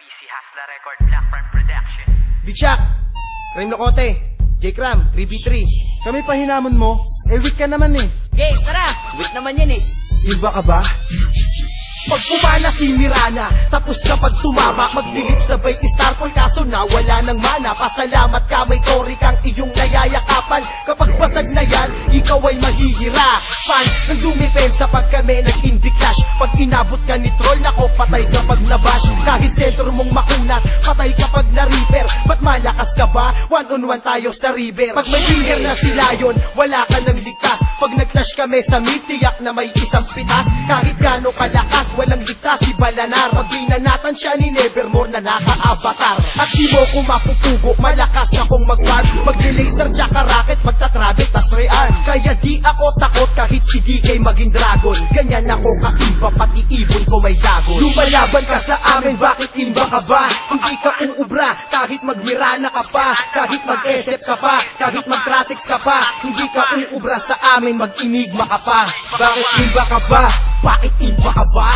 PC Hasla Record, Black Prime Production. Bichak, Rhyme Lokote, J-Cram, 3v3. Kami pa hinamon mo, weak ka naman eh. Okay, tara! Sweet naman yan eh. Iba ka ba? Pag pumana si Mirana, tapos kapag tumama, magdilip sabay Starfall, kaso na wala ng mana. Pasalamat ka, may tori kang iyong nayayakapan. Kapag basag na yan, ikaw ay mahihirapan. Nang dumipensa pag kami nag-invi clash, pag inabot ka ni troll, nako patay kapag nabash. Kahit sentro mong makunat, patay kapag na-reaper. Ba't malakas ka ba? One-on-one tayo sa river. Pag may finger na si Lion, wala ka nang ligtas. Pag nag-clash kami sa mid, tiyak na may isang pitas. Kahit gano'ng kalakas, walang ligtas si Balanar. Pag binanatan siya ni Nevermore na naka-avatar. At di mo ko mapupugo, malakas akong mag-warp. Mag-laser tsaka rocket, magtatrabit tas rearm. Kaya di ako takot kahit si DK maging dragon. Ganyan ako kaiba, pati ibon ko may dagon. Lumalaban ka sa amin, bakit imba ka ba? Hindi ka uubra, kahit magmirana ka pa. Kahit mag-SF ka pa, kahit mag-trasix ka pa. Hindi ka uubra sa amin, mag-inigma ka pa. Bakit iba ka ba? Bakit imba ka ba?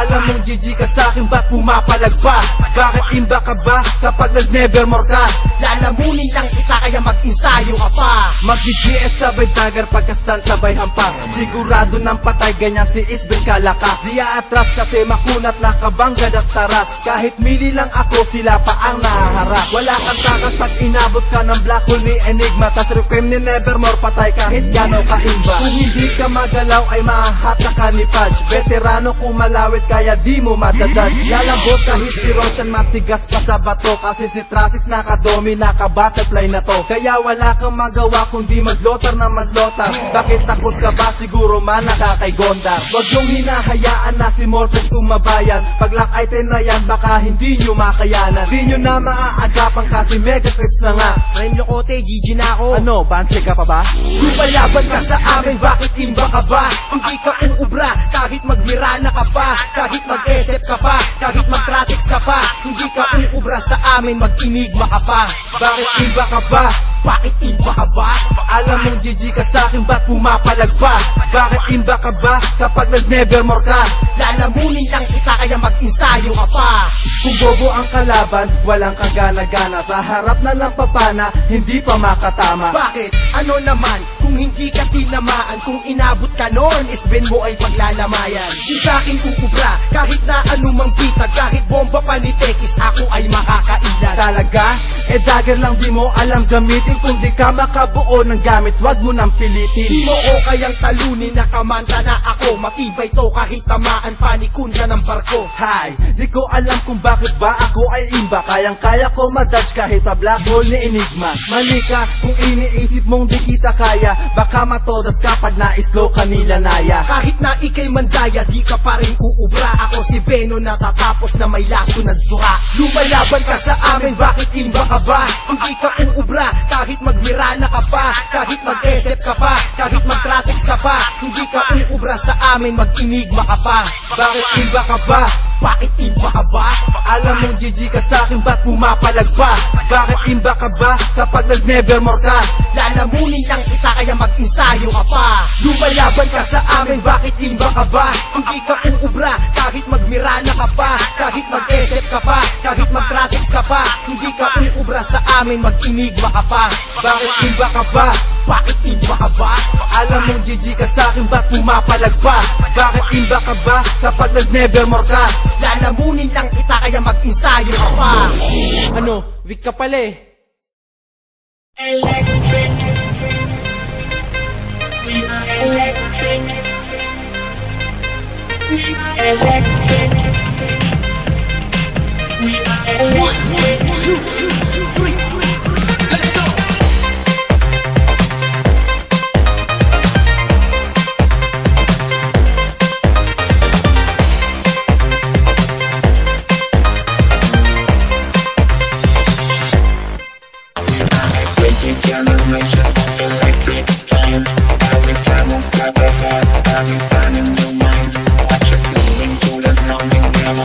Alam mong GG ka sa'kin, ba't pumapalag pa? Bakit imba ka ba kapag nag-nevermore ka? Lalamunin lang kita kaya mag-insayo ka pa. Mag-GGS sabay dagger, pagkastan sabay hampas. Sigurado ng patay, ganyan si Isbel kalakas. Di atras kasi makunat, nakabangga at taras. Kahit mili lang ako, sila pa ang nahaharap. Wala kang takas pag inabot ka ng black hole ni Enigma. Tas requiem ni Nevermore, patay kahit gano'n kaimba. Kung hindi ka magalaw ay mahahatak ka ni Fudge. Veterano kung malawit kaya di mo madadad. Lalambot kahit si Roshan matigas pa sa bato. Kasi si Trasix nakadomi, naka-butterfly na to. Kaya wala kang magawa kundi maglotar na maglotar. Bakit takot ka ba? Siguro man nakakay Gondar. Huwag yung hinahayaan na si Morpheus tumabayan. Pag lock item na yan baka hindi nyo makayanan. Di nyo na maaagapan kasi mega trips na nga. Rhyme Lokote, GG na ako. Ano, banse ka pa ba? Lumalaban ka sa amin, bakit imba ka ba? Hindi ka uubra, kahit magmirana ka pa. Kahit mag-SF ka pa, kahit mag-trasix ka pa. Hindi ka uubra sa amin, mag-inigma ka pa. Bakit iba ka ba? Bakit imba ka ba? Alam mong GG ka sa'kin, ba't pumapalag pa? Bakit imba ka ba kapag nag-nevermore ka? Lalamunin lang kita kaya mag-insayo ka pa. Kung bobo ang kalaban, walang kagana-gana. Sa harap na lang papana, hindi pa makatama. Bakit? Ano naman? Kung hindi ka tinamaan, kung inabot ka noon, isben mo ay paglalamayan. Di sa'kin uubra, kahit na anumang bitag, kahit bomba pa ni Tekis, ako ay makakailan. Talaga? Dagger lang di mo alam gamitin. Kung di ka makabuo ng gamit, wag mo nang pilitin. Di mo o kayang talunin, nakamanta na ako. Matibay to kahit tamaan, panikun ka ng barko. Hi, di ko alam kung bakit ba ako ay imba. Kayang-kaya ko madodge kahit pa black hole ni Enigma. Mali ka kung iniisip mong di kita kaya. Baka matodas ka pag na-slow ka nila naya. Kahit na ikay mandaya, di ka pa rin uubra. Ako si Venom natatapos na may laso ng dura. Lumalaban ka sa amin, bakit imba ka ba? Hindi ka uubra, kahit magmirana ka pa. Kahit mag-SF ka pa, kahit mag-trasix ka pa. Hindi ka uubra sa amin, mag-inigma ka pa. Bakit imba ka ba? Bakit imba ka ba? Alam mong GG ka sa'kin, ba't pumapalag pa? Bakit imba ka ba kapag nag-nevermore ka? Lalamunin lang kita kaya mag-insayo ka pa. Lumalaban ka sa amin, bakit imba ka ba? Hindi ka uubra, kahit magmirana ka pa. Kahit mag-SF ka pa, kahit mag-trasix ka pa. Hindi ka uubra sa amin, mag-inigma ka pa. Bakit imba ka ba? Bakit imba ka ba? Alam mong GG ka sa'kin, ba't pumapalag pa? Bakit imba ka ba kapag nag-nevermore ka? Lalamunin lang kita kaya mag-insayo ka pa. Ano, weak ka pala eh. Electric. We are electric. We are electric.